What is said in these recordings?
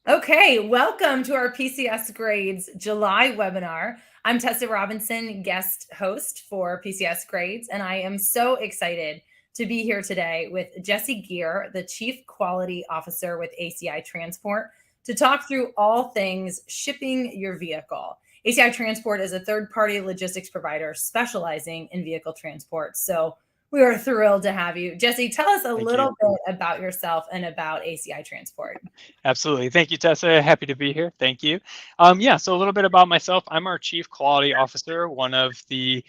Okay, welcome to our PCS Grades July webinar. I'm Tessa Robinson, guest host for PCS Grades, and I am so excited to be here today with Jesse Gear, the Chief Quality Officer with ACI Transport, to talk through all things shipping your vehicle. ACI Transport is a third-party logistics provider specializing in vehicle transport. So we are thrilled to have you. Jesse, tell us a Thank you. little bit about yourself and about ACI Transport. Absolutely. Thank you, Tessa. Happy to be here. Thank you. So a little bit about myself. I'm our Chief Quality Officer, one of the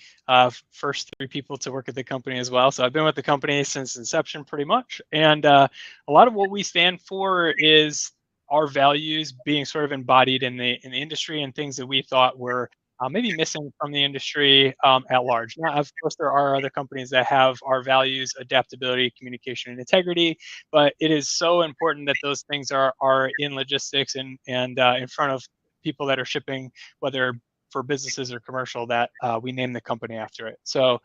first 3 people to work at the company as well. So I've been with the company since inception pretty much. And a lot of what we stand for is our values being sort of embodied in the industry and things that we thought were maybe missing from the industry at large. Now, of course, there are other companies that have our values, adaptability, communication, and integrity, but it is so important that those things are in logistics and in front of people that are shipping, whether for businesses or commercial, that we name the company after it. So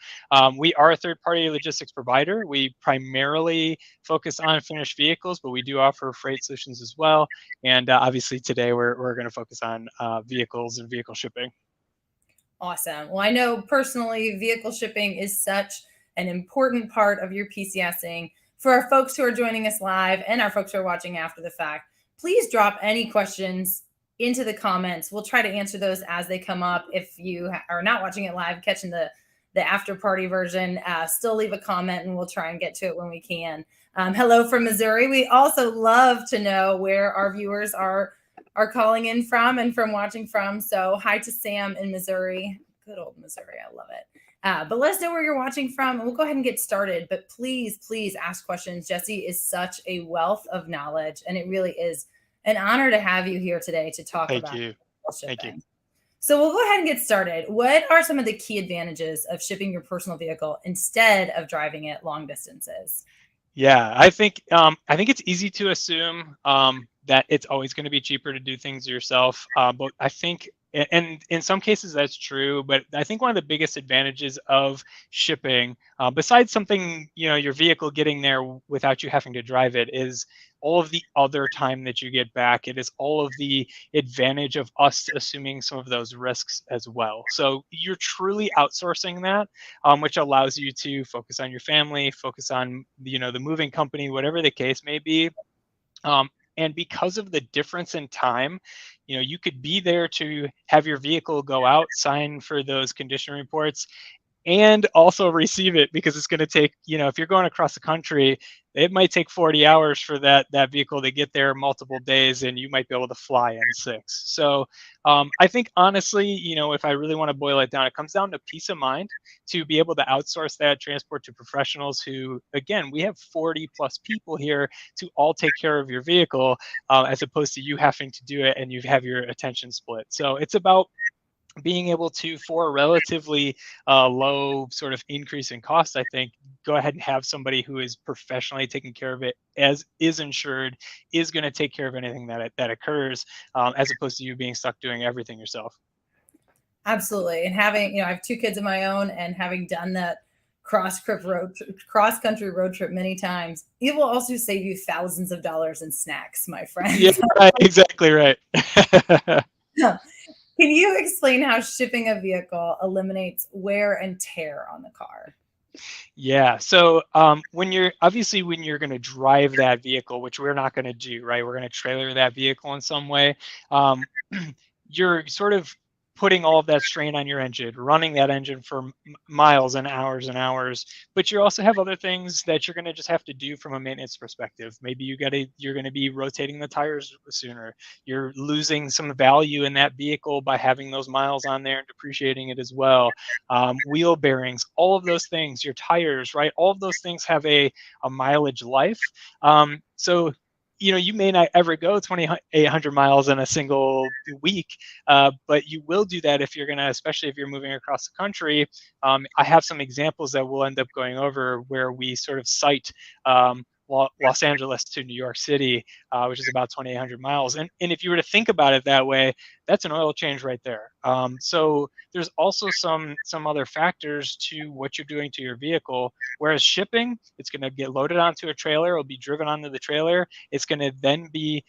we are a third-party logistics provider. We primarily focus on finished vehicles, but we do offer freight solutions as well. And obviously today we're going to focus on vehicles and vehicle shipping. Awesome. Well, I know personally, vehicle shipping is such an important part of your PCSing. For our folks who are joining us live and our folks who are watching after the fact, please drop any questions into the comments. We'll try to answer those as they come up. If you are not watching it live, catching the after party version, still leave a comment and we'll try and get to it when we can. Hello from Missouri. We also love to know where our viewers are calling in from and from watching from. So hi to Sam in Missouri. Good old Missouri. I love it. But let us know where you're watching from and we'll go ahead and get started. But please ask questions. Jesse is such a wealth of knowledge and it really is an honor to have you here today to talk Thank about you. shipping. Thank you. So we'll go ahead and get started. What are some of the key advantages of shipping your personal vehicle instead of driving it long distances? Yeah, I think it's easy to assume that it's always going to be cheaper to do things yourself. But I think, and in some cases that's true, but I think one of the biggest advantages of shipping, besides something, your vehicle getting there without you having to drive it, is all of the other time that you get back. It is all of the advantage of us assuming some of those risks as well. So you're truly outsourcing that, which allows you to focus on your family, focus on, the moving company, whatever the case may be. And because of the difference in time, you could be there to have your vehicle go out, sign for those condition reports, and also receive it, because it's going to take, if you're going across the country, it might take 40 hours for that vehicle to get there, multiple days, and you might be able to fly in 6. So I think honestly, if I really want to boil it down, it comes down to peace of mind to be able to outsource that transport to professionals who, again, we have 40 plus people here to all take care of your vehicle, as opposed to you having to do it and you have your attention split. So it's about being able to, for a relatively low sort of increase in cost, I think, go ahead and have somebody who is professionally taking care of it, as is insured, is going to take care of anything that occurs, as opposed to you being stuck doing everything yourself. Absolutely. And having, I have 2 kids of my own, and having done that cross-country road trip many times, it will also save you thousands of dollars in snacks, my friend. Yeah, right, exactly right. Can you explain how shipping a vehicle eliminates wear and tear on the car? Yeah. So when you're going to drive that vehicle, which we're not going to do, right? We're going to trailer that vehicle in some way. You're sort of putting all of that strain on your engine, running that engine for miles and hours, but you also have other things that you're going to just have to do from a maintenance perspective. Maybe you're going to be rotating the tires sooner. You're losing some value in that vehicle by having those miles on there and depreciating it as well. Wheel bearings, all of those things, your tires, right? All of those things have a mileage life. So you may not ever go 2,800 miles in a single week, but you will do that if you're going to, especially if you're moving across the country. I have some examples that we'll end up going over where we sort of cite Los Angeles to New York City, which is about 2,800 miles. And if you were to think about it that way, that's an oil change right there. So there's also some other factors to what you're doing to your vehicle. Whereas shipping, it's going to get loaded onto a trailer, it'll be driven onto the trailer. It's going to then be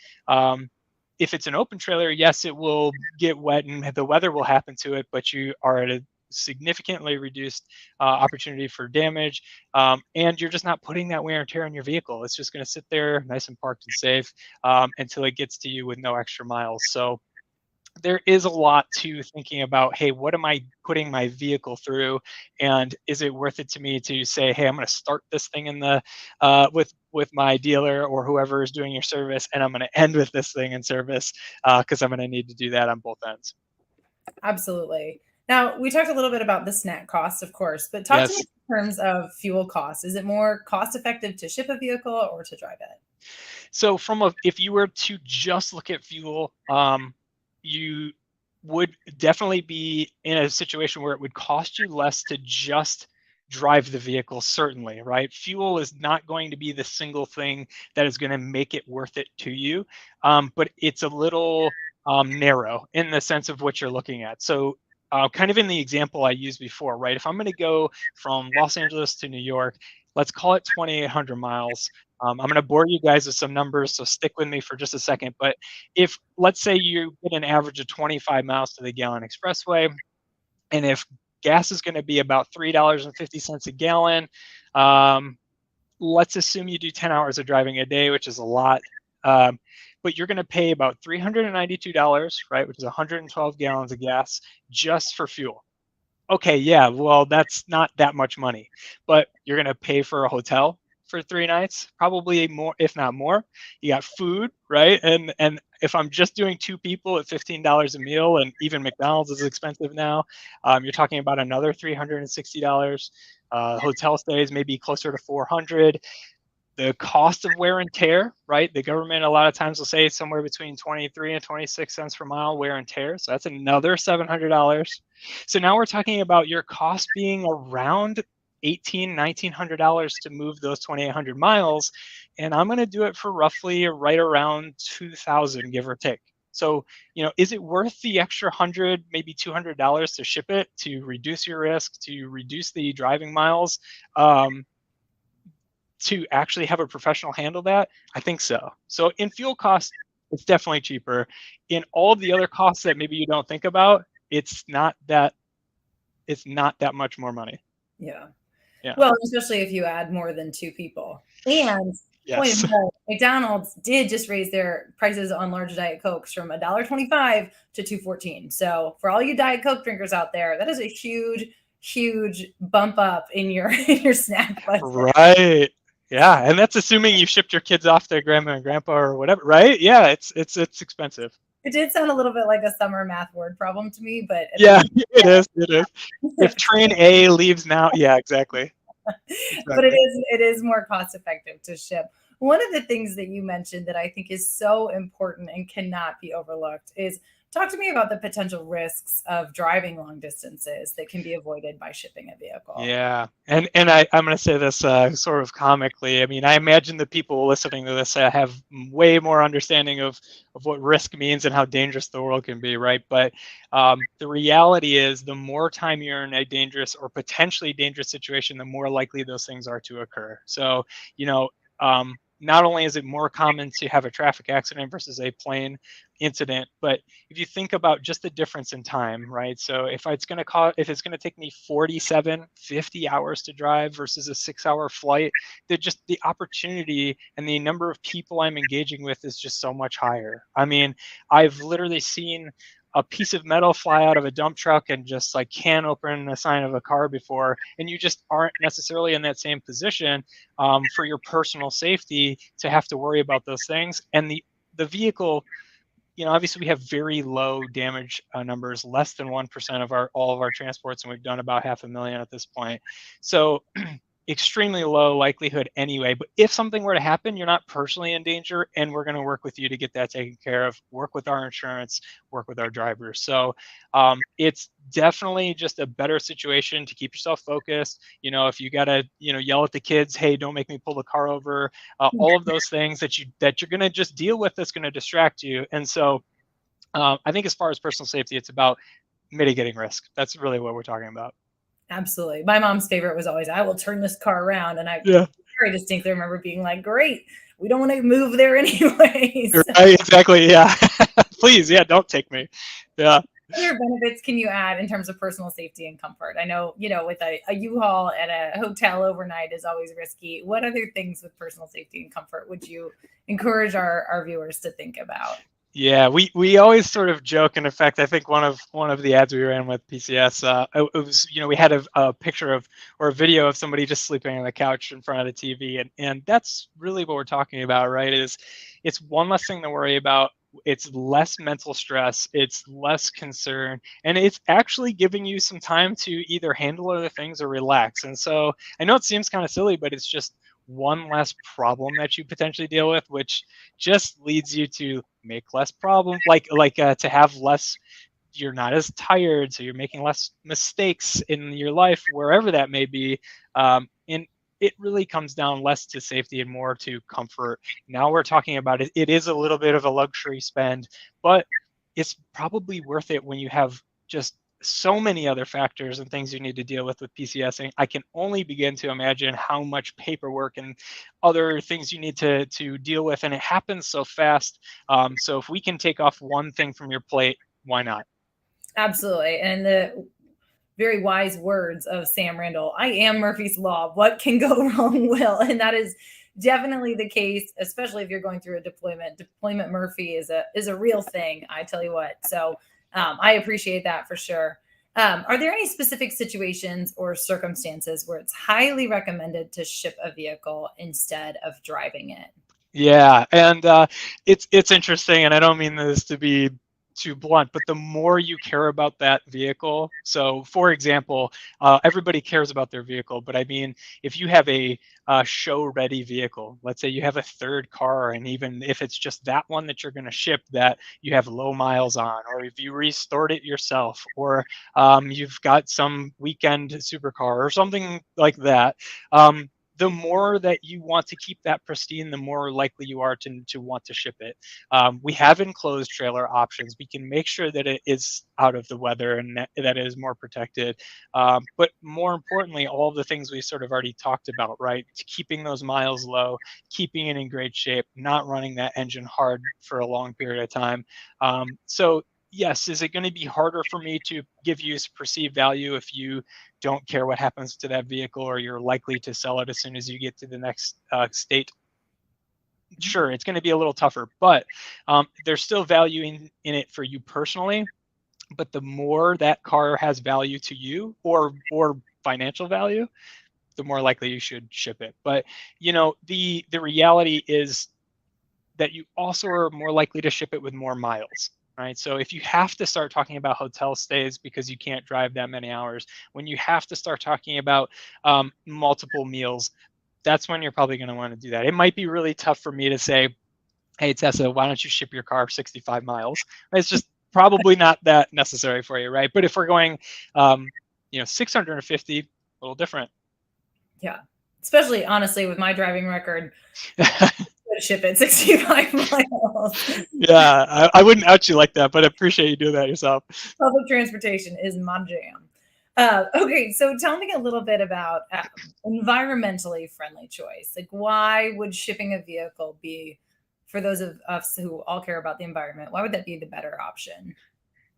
if it's an open trailer, yes, it will get wet and the weather will happen to it, but you are at a significantly reduced opportunity for damage, and you're just not putting that wear and tear on your vehicle. It's just going to sit there nice and parked and safe until it gets to you with no extra miles. So there is a lot to thinking about, hey, what am I putting my vehicle through, and is it worth it to me to say, hey, I'm going to start this thing in the with my dealer or whoever is doing your service, and I'm going to end with this thing in service because I'm going to need to do that on both ends. Absolutely. Now, we talked a little bit about the snack costs, of course, but talk to me Yes. in terms of fuel costs. Is it more cost effective to ship a vehicle or to drive it? So if you were to just look at fuel, you would definitely be in a situation where it would cost you less to just drive the vehicle, certainly, right? Fuel is not going to be the single thing that is going to make it worth it to you, but it's a little narrow in the sense of what you're looking at. So kind of in the example I used before, right? If I'm going to go from Los Angeles to New York, let's call it 2,800 miles. I'm going to bore you guys with some numbers, so stick with me for just a second. But if, let's say, you get an average of 25 miles to the gallon expressway, and if gas is going to be about $3.50 a gallon, let's assume you do 10 hours of driving a day, which is a lot. But you're going to pay about $392, right, which is 112 gallons of gas just for fuel. Okay, yeah, well, that's not that much money, but you're going to pay for a hotel for 3 nights, probably more, if not more. You got food, right? And if I'm just doing 2 people at $15 a meal, and even McDonald's is expensive now, you're talking about another $360. Hotel stays maybe closer to 400. The cost of wear and tear, right? The government a lot of times will say somewhere between 23 and 26 cents per mile wear and tear. So that's another $700. So now we're talking about your cost being around $1,900 to move those 2,800 miles. And I'm going to do it for roughly right around 2,000, give or take. So, is it worth the extra $100, maybe $200 to ship it, to reduce your risk, to reduce the driving miles? To actually have a professional handle that? I think so. So in fuel costs, it's definitely cheaper. In all of the other costs that maybe you don't think about, it's not that much more money. Yeah. Yeah. Well, especially if you add more than 2 people. And point Yes. of note, McDonald's did just raise their prices on large Diet Cokes from $1.25 to $2.14. So for all you Diet Coke drinkers out there, that is a huge bump up in your snack budget. Right. Yeah, and that's assuming you shipped your kids off to grandma and grandpa or whatever, right? Yeah, it's expensive. It did sound a little bit like a summer math word problem to me, but Yeah, it is. It is. If train A leaves now, yeah, exactly. But it is more cost effective to ship. One of the things that you mentioned that I think is so important and cannot be overlooked is talk to me about the potential risks of driving long distances that can be avoided by shipping a vehicle. Yeah, and I'm going to say this sort of comically. I mean, I imagine the people listening to this have way more understanding of what risk means and how dangerous the world can be, right? But the reality is, the more time you're in a dangerous or potentially dangerous situation, the more likely those things are to occur. So, not only is it more common to have a traffic accident versus a plane incident, but if you think about just the difference in time, right? So if it's going to take me 47, 50 hours to drive versus a 6-hour flight, the opportunity and the number of people I'm engaging with is just so much higher. I mean, I've literally seen a piece of metal fly out of a dump truck and just like can open a sign of a car before, and you just aren't necessarily in that same position for your personal safety to have to worry about those things. And the vehicle, obviously we have very low damage numbers, less than 1% of all of our transports, and we've done about 500,000 at this point. So extremely low likelihood anyway. But if something were to happen, you're not personally in danger, and we're going to work with you to get that taken care of, work with our insurance, work with our drivers. So it's definitely just a better situation to keep yourself focused. If you got to, yell at the kids, hey, don't make me pull the car over, all of those things that you're going to just deal with, that's going to distract you. And so I think as far as personal safety, it's about mitigating risk. That's really what we're talking about. Absolutely. My mom's favorite was always, I will turn this car around. And I very distinctly remember being like, great, we don't want to move there anyways. Right, exactly. Yeah. Please, yeah, don't take me. Yeah. What other benefits can you add in terms of personal safety and comfort? I know, with a U-Haul at a hotel overnight is always risky. What other things with personal safety and comfort would you encourage our viewers to think about? Yeah, we always sort of joke, and in fact, I think one of the ads we ran with PCS, it was, we had a picture of, or a video of somebody just sleeping on the couch in front of the TV, and that's really what we're talking about, right? Is it's one less thing to worry about. It's less mental stress, it's less concern, and it's actually giving you some time to either handle other things or relax. And so I know it seems kind of silly, but it's just one less problem that you potentially deal with, which just leads you to make less problems, to have less, you're not as tired, so you're making less mistakes in your life, wherever that may be. And it really comes down less to safety and more to comfort. Now we're talking about it. It is a little bit of a luxury spend, but it's probably worth it when you have just so many other factors and things you need to deal with PCSing. I can only begin to imagine how much paperwork and other things you need to deal with, and it happens so fast. So if we can take off one thing from your plate, why not? Absolutely. And the very wise words of Sam Randall, I am Murphy's Law. What can go wrong will. And that is definitely the case, especially if you're going through a deployment. Deployment Murphy is a real thing, I tell you what. So I appreciate that for sure. Are there any specific situations or circumstances where it's highly recommended to ship a vehicle instead of driving it? Yeah, and it's interesting, and I don't mean this to be too blunt, but the more you care about that vehicle, so for example, everybody cares about their vehicle, but I mean, if you have a show-ready vehicle, let's say you have a third car, and even if it's just that one that you're going to ship that you have low miles on, or if you restored it yourself, or you've got some weekend supercar or something like that, the more that you want to keep that pristine, the more likely you are to want to ship it. We have enclosed trailer options. We can make sure that it is out of the weather and that it is more protected. But more importantly, all the things we sort of already talked about, right? Keeping those miles low, keeping it in great shape, not running that engine hard for a long period of time. So yes, is it going to be harder for me to give you perceived value if you don't care what happens to that vehicle, or you're likely to sell it as soon as you get to the next state? Sure, it's going to be a little tougher, but there's still value in it for you personally. But the more that car has value to you, or financial value, the more likely you should ship it. But the reality is that you also are more likely to ship it with more miles. Right. So if you have to start talking about hotel stays because you can't drive that many hours, when you have to start talking about multiple meals, that's when you're probably going to want to do that. It might be really tough for me to say, hey, Tessa, why don't you ship your car 65 miles? It's just probably not that necessary for you. Right. But if we're going, 650, a little different. Yeah. Especially honestly with my driving record, ship it 65 miles. Yeah, I wouldn't out you like that, but I appreciate you doing that yourself. Public transportation is my jam. Okay, so tell me a little bit about environmentally friendly choice. Like, why would shipping a vehicle be, for those of us who all care about the environment, why would that be the better option?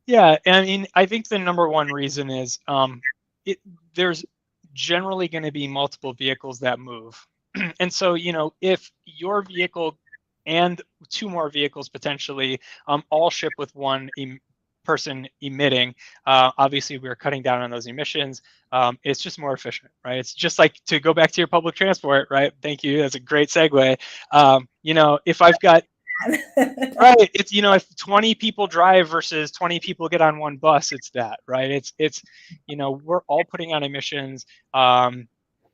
Yeah, I mean, I think the number one reason is there's generally going to be multiple vehicles that move. And so, if your vehicle and two more vehicles potentially all ship with one person emitting, obviously we're cutting down on those emissions. It's just more efficient, right? It's just like, to go back to your public transport, right? Thank you. That's a great segue. If I've got right, it's if 20 people drive versus 20 people get on one bus, it's that, right? It's we're all putting on emissions.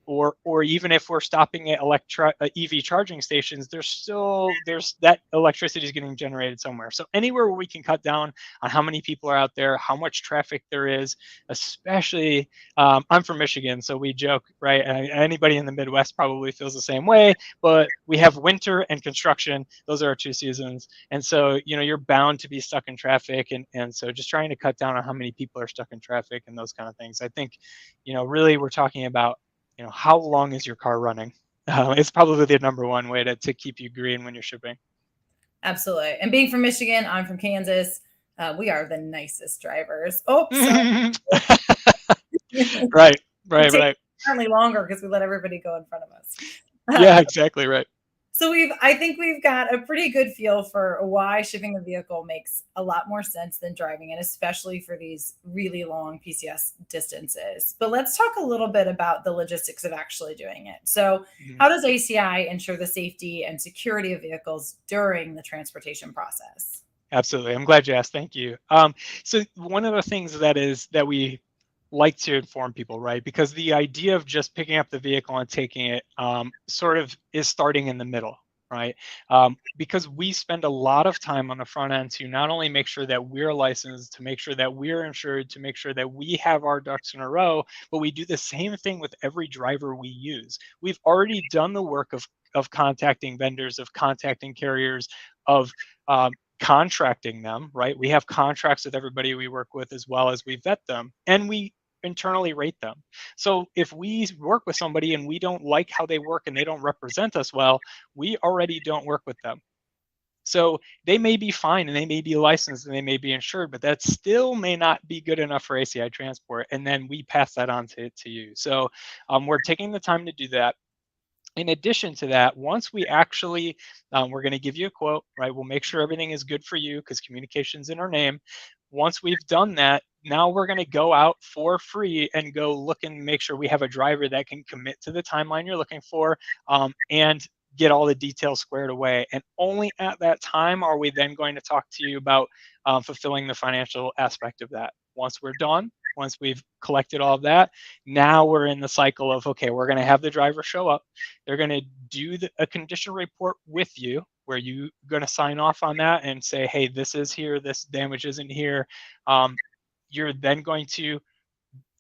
Or even if we're stopping at EV charging stations, there's that electricity is getting generated somewhere. So anywhere where we can cut down on how many people are out there, how much traffic there is, especially I'm from Michigan, so we joke, right? Anybody in the Midwest probably feels the same way, but we have winter and construction. Those are our two seasons. And so, you're bound to be stuck in traffic. And so just trying to cut down on how many people are stuck in traffic and those kind of things. I think, really we're talking about, how long is your car running? It's probably the number one way to keep you green when you're shipping. Absolutely. And being from Michigan, I'm from Kansas. We are the nicest drivers. Oh, sorry. Right, It right, takes right. apparently longer because we let everybody go in front of us. Yeah, exactly right. So I think we've got a pretty good feel for why shipping a vehicle makes a lot more sense than driving it, especially for these really long PCS distances. But let's talk a little bit about the logistics of actually doing it. So, Mhm. how does ACI ensure the safety and security of vehicles during the transportation process? Absolutely. I'm glad you asked. Thank you. So one of the things that we like to inform people, right? Because the idea of just picking up the vehicle and taking it sort of is starting in the middle, right? Because we spend a lot of time on the front end to not only make sure that we're licensed, to make sure that we're insured, to make sure that we have our ducks in a row, but we do the same thing with every driver we use. We've already done the work of contacting vendors, of contacting carriers, of contracting them, right? We have contracts with everybody we work with as well as we vet them and we internally rate them. So if we work with somebody and we don't like how they work and they don't represent us well, we already don't work with them. So they may be fine and they may be licensed and they may be insured, but that still may not be good enough for ACI transport. And then we pass that on to you. So we're taking the time to do that. In addition to that, once we actually, we're going to give you a quote, right? We'll make sure everything is good for you because communication's in our name. Once we've done that, now we're going to go out for free and go look and make sure we have a driver that can commit to the timeline you're looking for and get all the details squared away. And only at that time are we then going to talk to you about fulfilling the financial aspect of that. Once we're done, once we've collected all of that, now we're in the cycle of, okay, we're going to have the driver show up. They're going to do a condition report with you where you're going to sign off on that and say, hey, this is here, this damage isn't here. You're then going to,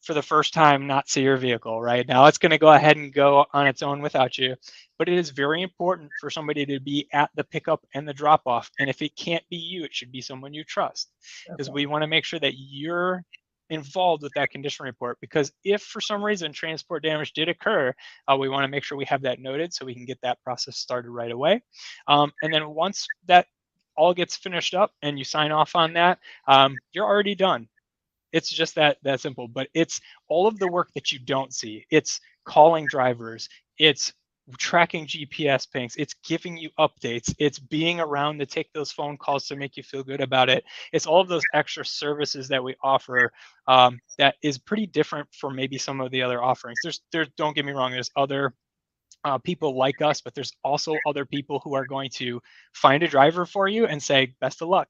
for the first time, not see your vehicle, right? Now it's going to go ahead and go on its own without you. But it is very important for somebody to be at the pickup and the drop off. And if it can't be you, it should be someone you trust because Okay. we want to make sure that you're involved with that condition report. Because if for some reason transport damage did occur, we want to make sure we have that noted so we can get that process started right away. And then once that all gets finished up and you sign off on that, you're already done. It's just that simple. But it's all of the work that you don't see. It's calling drivers. It's tracking GPS pings. It's giving you updates. It's being around to take those phone calls to make you feel good about it. It's all of those extra services that we offer that is pretty different from maybe some of the other offerings. There's don't get me wrong. There's other people like us, but there's also other people who are going to find a driver for you and say, best of luck,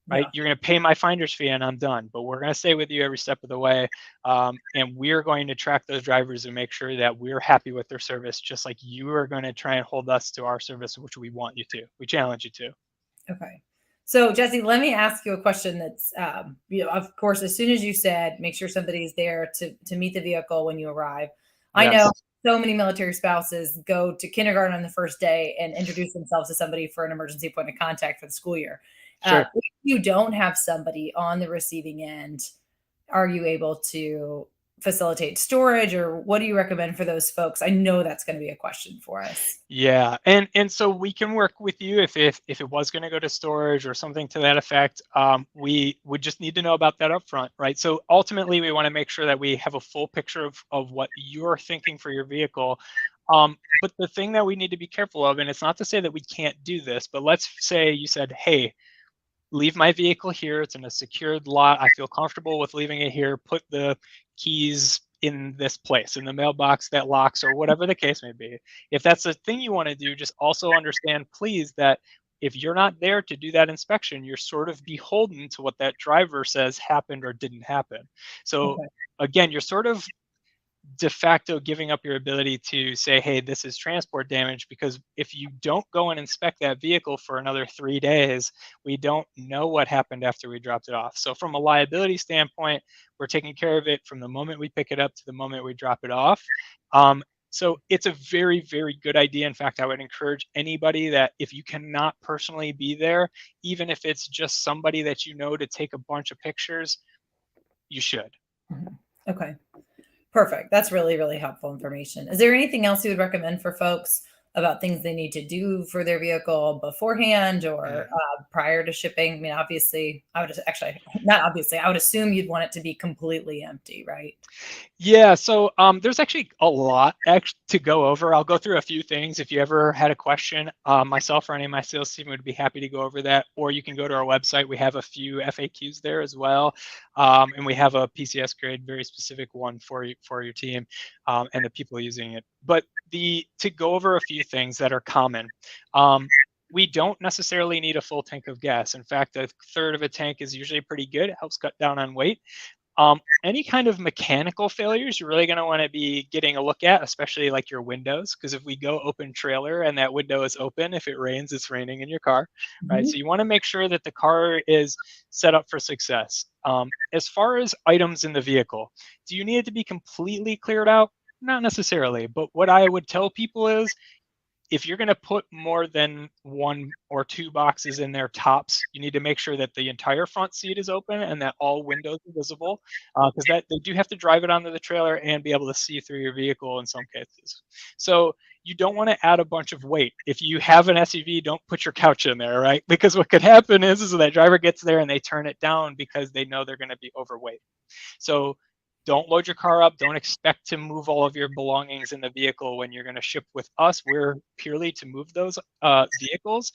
right? Yeah. You're going to pay my finder's fee and I'm done, but we're going to stay with you every step of the way. And we're going to track those drivers and make sure that we're happy with their service, just like you are going to try and hold us to our service, which we want you to. We challenge you to. Okay. So, Jesse, let me ask you a question that's, of course, as soon as you said, make sure somebody's there to meet the vehicle when you arrive. I know Yes, so many military spouses go to kindergarten on the first day and introduce themselves to somebody for an emergency point of contact for the school year. sure. If you don't have somebody on the receiving end, are you able to facilitate storage, or what do you recommend for those folks? I know that's going to be a question for us. Yeah, and so we can work with you if it was going to go to storage or something to that effect. We would just need to know about that up front, right? So ultimately, we want to make sure that we have a full picture of what you're thinking for your vehicle. But the thing that we need to be careful of, and it's not to say that we can't do this, but let's say you said, hey, leave my vehicle here. It's in a secured lot. I feel comfortable with leaving it here. Put the keys in this place, in the mailbox that locks, or whatever the case may be. If that's the thing you want to do, just also understand, please, that if you're not there to do that inspection, you're sort of beholden to what that driver says happened or didn't happen. So Okay. again, you're sort of de facto giving up your ability to say, hey, this is transport damage, because if you don't go and inspect that vehicle for another 3 days, we don't know what happened after we dropped it off. So from a liability standpoint, we're taking care of it from the moment we pick it up to the moment we drop it off. So it's a very, very good idea. In fact, I would encourage anybody that if you cannot personally be there, even if it's just somebody that you know to take a bunch of pictures, you should. Mhm. Okay. Perfect. That's really, really helpful information. Is there anything else you would recommend for folks about things they need to do for their vehicle beforehand or prior to shipping? I mean, obviously, I would actually not obviously. I would assume you'd want it to be completely empty, right? Yeah, so there's actually a lot to go over. I'll go through a few things. If you ever had a question, myself or any of my sales team would be happy to go over that. Or you can go to our website. We have a few FAQs there as well, and we have a PCS grade, very specific one for you, for your team and the people using it. But to go over a few things that are common. We don't necessarily need a full tank of gas. In fact, a third of a tank is usually pretty good. It helps cut down on weight. Any kind of mechanical failures you're really going to want to be getting a look at, especially like your windows, because if we go open trailer and that window is open, if it rains, it's raining in your car, right? Mhm. So you want to make sure that the car is set up for success. As far as items in the vehicle, do you need it to be completely cleared out? Not necessarily, but what I would tell people is if you're going to put more than one or two boxes in their tops, you need to make sure that the entire front seat is open and that all windows are visible, because that they do have to drive it onto the trailer and be able to see through your vehicle in some cases. So you don't want to add a bunch of weight. If you have an SUV, don't put your couch in there, right? Because what could happen is that driver gets there and they turn it down because they know they're going to be overweight. So don't load your car up. Don't expect to move all of your belongings in the vehicle when you're going to ship with us. We're purely to move those vehicles,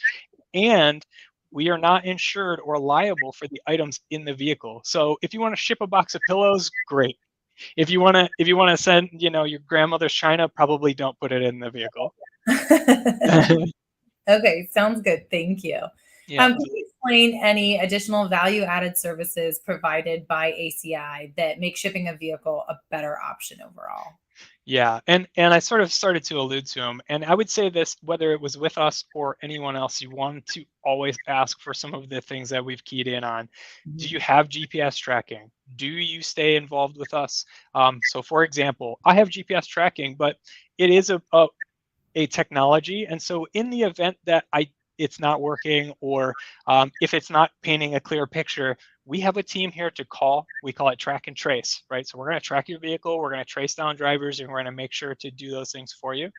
and we are not insured or liable for the items in the vehicle. So if you want to ship a box of pillows, great. If you want to send, your grandmother's china, probably don't put it in the vehicle. Okay, sounds good. Thank you. Yeah. Can you explain any additional value-added services provided by ACI that make shipping a vehicle a better option overall? Yeah, and I sort of started to allude to them, and I would say this, whether it was with us or anyone else, you want to always ask for some of the things that we've keyed in on. Do Mhm. you have GPS tracking? Do you stay involved with us? So, for example, I have GPS tracking, but it is a technology, and so in the event that it's not working, or if it's not painting a clear picture, we have a team here to call. We call it track and trace, right? So we're going to track your vehicle, we're going to trace down drivers, and we're going to make sure to do those things for you.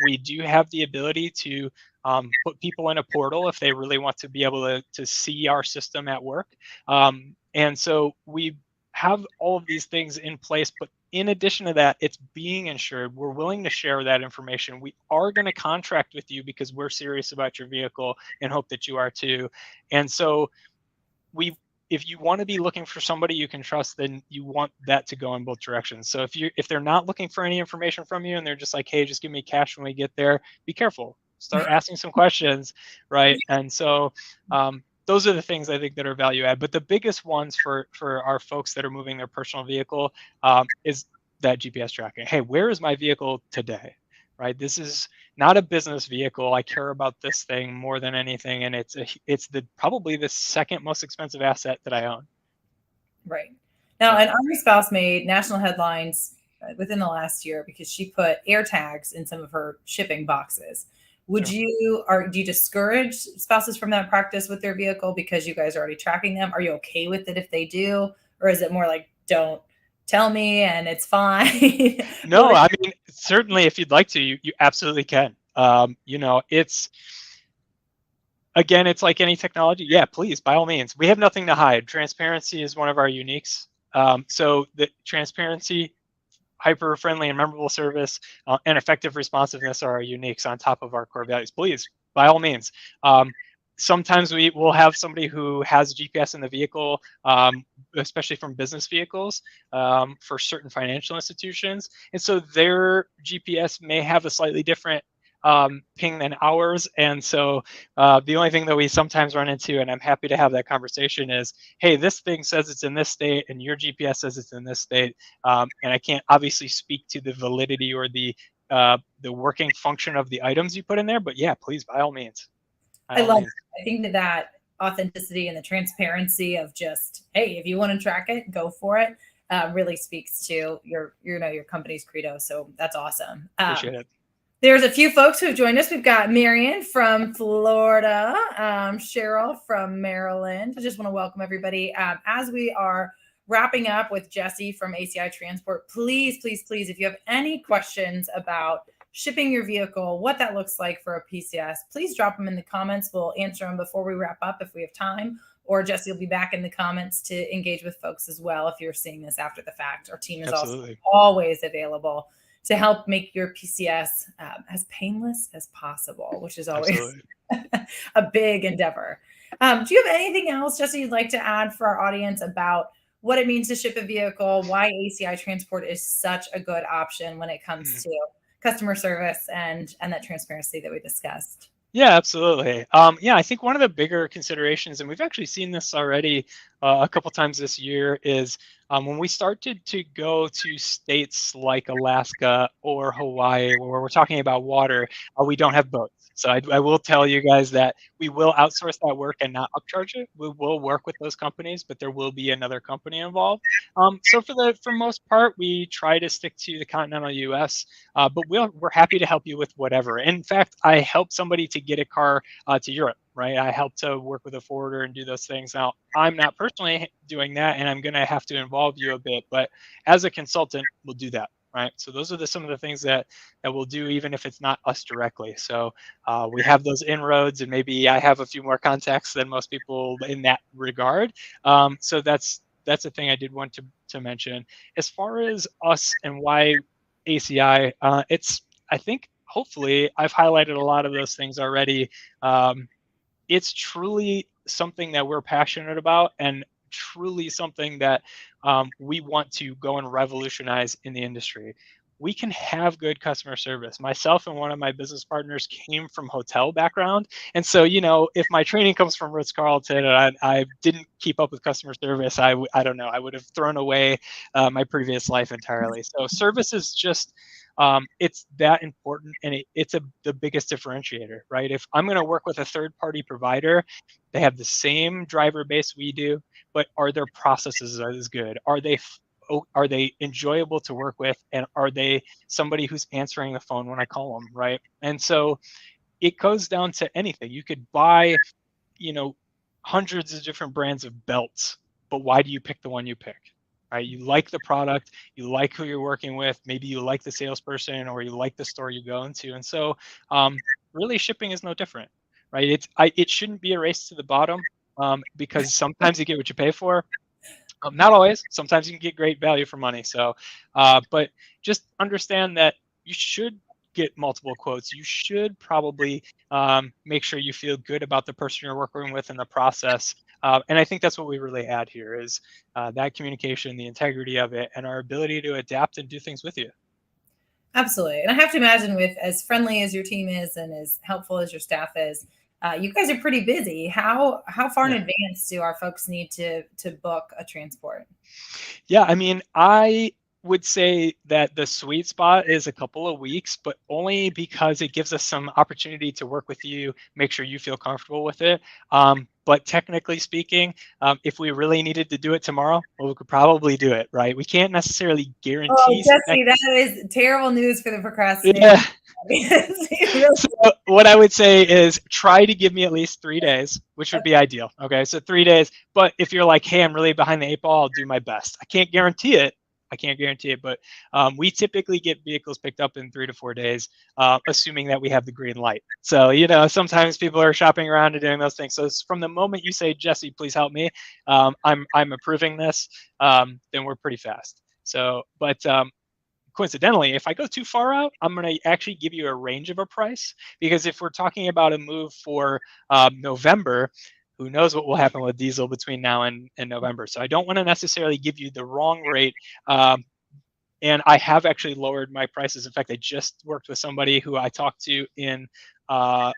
We do have the ability to put people in a portal if they really want to be able to see our system at work. And so we have all of these things in place, but in addition to that, it's being insured. We're willing to share that information. We are going to contract with you because we're serious about your vehicle and hope that you are too. And so if you want to be looking for somebody you can trust, then you want that to go in both directions. So if they're not looking for any information from you and they're just like, hey, just give me cash when we get there, be careful. Start asking some questions, right? And so those are the things I think that are value add. But the biggest ones for our folks that are moving their personal vehicle is that GPS tracking. Hey, where is my vehicle today? Right? This is not a business vehicle. I care about this thing more than anything, and it's probably the second most expensive asset that I own. Right. Now, Yeah. an Army spouse made national headlines within the last year because she put air tags in some of her shipping boxes. Would Sure. do you discourage spouses from that practice with their vehicle because you guys are already tracking them? Are you okay with it if they do, or is it more like don't tell me and it's fine? No, I mean, certainly if you'd like to, you absolutely can. It's again, it's like any technology. Yeah, please, by all means. We have nothing to hide. Transparency is one of our uniques. So the transparency, hyper friendly and memorable service, and effective responsiveness are our uniques on top of our core values. Please, by all means. Sometimes we will have somebody who has GPS in the vehicle, especially from business vehicles, for certain financial institutions. And so their GPS may have a slightly different ping than ours. And so the only thing that we sometimes run into, and I'm happy to have that conversation, is, hey, this thing says it's in this state and your GPS says it's in this state. And I can't obviously speak to the validity or the working function of the items you put in there, but yeah, please, by all means. I love it. I think that authenticity and the transparency of just, hey, if you want to track it, go for it, really speaks to your company's credo. So that's awesome. Appreciate it. There's a few folks who've joined us. We've got Marion from Florida, Cheryl from Maryland. I just want to welcome everybody. As we are wrapping up with Jesse from ACI Transport, please, please, please, if you have any questions about shipping your vehicle, what that looks like for a PCS, please drop them in the comments. We'll answer them before we wrap up if we have time, or Jesse will be back in the comments to engage with folks as well if you're seeing this after the fact. Our team is also always available to help make your PCS as painless as possible, which is always a big endeavor. Do you have anything else, Jesse, you'd like to add for our audience about what it means to ship a vehicle, why ACI Transport is such a good option when it comes to customer service and that transparency that we discussed? Yeah, absolutely. Yeah, I think one of the bigger considerations, and we've actually seen this already a couple times this year, is when we started to go to states like Alaska or Hawaii, where we're talking about water, we don't have boats. So I will tell you guys that we will outsource that work and not upcharge it. We will work with those companies, but there will be another company involved. So for most part, we try to stick to the continental U.S., but we're happy to help you with whatever. In fact, I helped somebody to get a car to Europe, right? I helped to work with a forwarder and do those things. Now, I'm not personally doing that, and I'm going to have to involve you a bit, but as a consultant, we'll do that. Right. So those are some of the things that we'll do, even if it's not us directly. So we have those inroads, and maybe I have a few more contacts than most people in that regard. So that's a thing I did want to mention. As far as us and why ACI, I think hopefully I've highlighted a lot of those things already. It's truly something that we're passionate about, and truly something that we want to go and revolutionize in the industry. We can have good customer service. Myself and one of my business partners came from hotel background. And so, if my training comes from Ritz-Carlton and I didn't keep up with customer service, I don't know, I would have thrown away my previous life entirely. So service is just, it's that important, and it's the biggest differentiator, right? If I'm going to work with a third-party provider, they have the same driver base we do, but are their processes as good? Are they enjoyable to work with, and are they somebody who's answering the phone when I call them, right? And so it goes down to anything. You could buy, hundreds of different brands of belts, but why do you pick the one you pick? Right? You like the product, you like who you're working with, maybe you like the salesperson, or you like the store you go into. And so really shipping is no different, right? It shouldn't be a race to the bottom, because sometimes you get what you pay for. Not always. Sometimes you can get great value for money. So, but just understand that you should get multiple quotes. You should probably make sure you feel good about the person you're working with in the process. And I think that's what we really add here is that communication, the integrity of it, and our ability to adapt and do things with you. Absolutely. And I have to imagine, with as friendly as your team is and as helpful as your staff is, you guys are pretty busy. How far in advance do our folks need to book a transport? Yeah, I mean, I would say that the sweet spot is a couple of weeks, but only because it gives us some opportunity to work with you, make sure you feel comfortable with it. But technically speaking, if we really needed to do it tomorrow, well, we could probably do it, right? We can't necessarily guarantee. Oh, Jesse, that is terrible news for the procrastinator. Yeah. So what I would say is try to give me at least 3 days, which would be ideal. Okay, so 3 days. But if you're like, hey, I'm really behind the 8 ball, I'll do my best. I can't guarantee it. But we typically get vehicles picked up in 3 to 4 days, assuming that we have the green light. So, sometimes people are shopping around and doing those things. So from the moment you say, Jesse, please help me, I'm approving this, then we're pretty fast. So, but coincidentally, if I go too far out, I'm going to actually give you a range of a price, because if we're talking about a move for November, who knows what will happen with diesel between now and November. So I don't want to necessarily give you the wrong rate. And I have actually lowered my prices. In fact, I just worked with somebody who I talked to in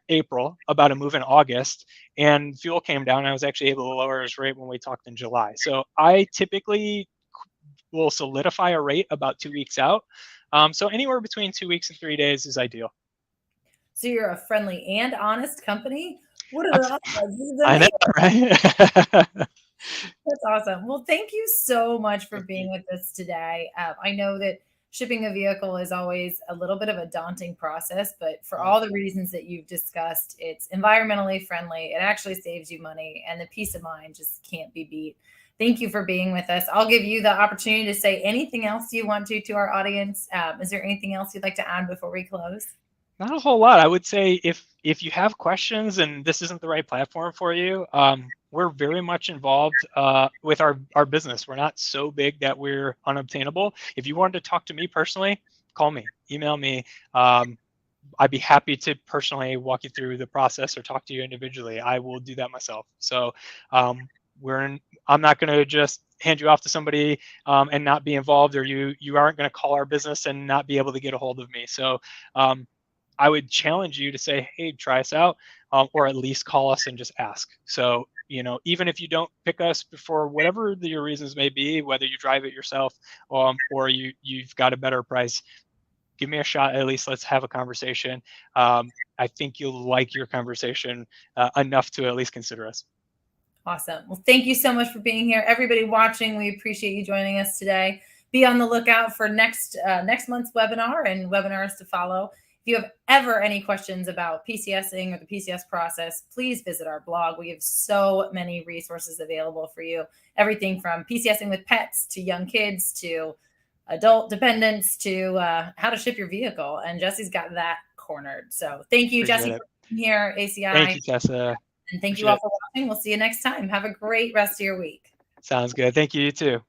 April about a move in August, and fuel came down. I was actually able to lower his rate when we talked in July. So I typically will solidify a rate about 2 weeks out. So anywhere between 2 weeks and 3 days is ideal. So you're a friendly and honest company. What are the odds? I know, right? That's awesome. Well, thank you so much for being with us today. I know that shipping a vehicle is always a little bit of a daunting process, but for all the reasons that you've discussed, it's environmentally friendly. It actually saves you money, and the peace of mind just can't be beat. Thank you for being with us. I'll give you the opportunity to say anything else you want to our audience. Is there anything else you'd like to add before we close? Not a whole lot. I would say if you have questions and this isn't the right platform for you, we're very much involved with our business. We're not so big that we're unobtainable. If you wanted to talk to me personally, call me, email me. I'd be happy to personally walk you through the process or talk to you individually. I will do that myself. So I'm not going to just hand you off to somebody and not be involved, or you aren't going to call our business and not be able to get a hold of me. So I would challenge you to say, hey, try us out, or at least call us and just ask. So, even if you don't pick us for whatever your reasons may be, whether you drive it yourself or you've got a better price, give me a shot. At least let's have a conversation. I think you'll like your conversation enough to at least consider us. Awesome. Well, thank you so much for being here. Everybody watching, we appreciate you joining us today. Be on the lookout for next month's webinar and webinars to follow. If you have ever any questions about PCSing or the PCS process, please visit our blog. We have so many resources available for you. Everything from PCSing with pets to young kids to adult dependents to how to ship your vehicle. And Jesse's got that cornered. So thank you, Appreciate Jesse, it. for being here, ACI. Thank you, Tessa. And thank you all for watching. We'll see you next time. Have a great rest of your week. Sounds good. Thank you, you too.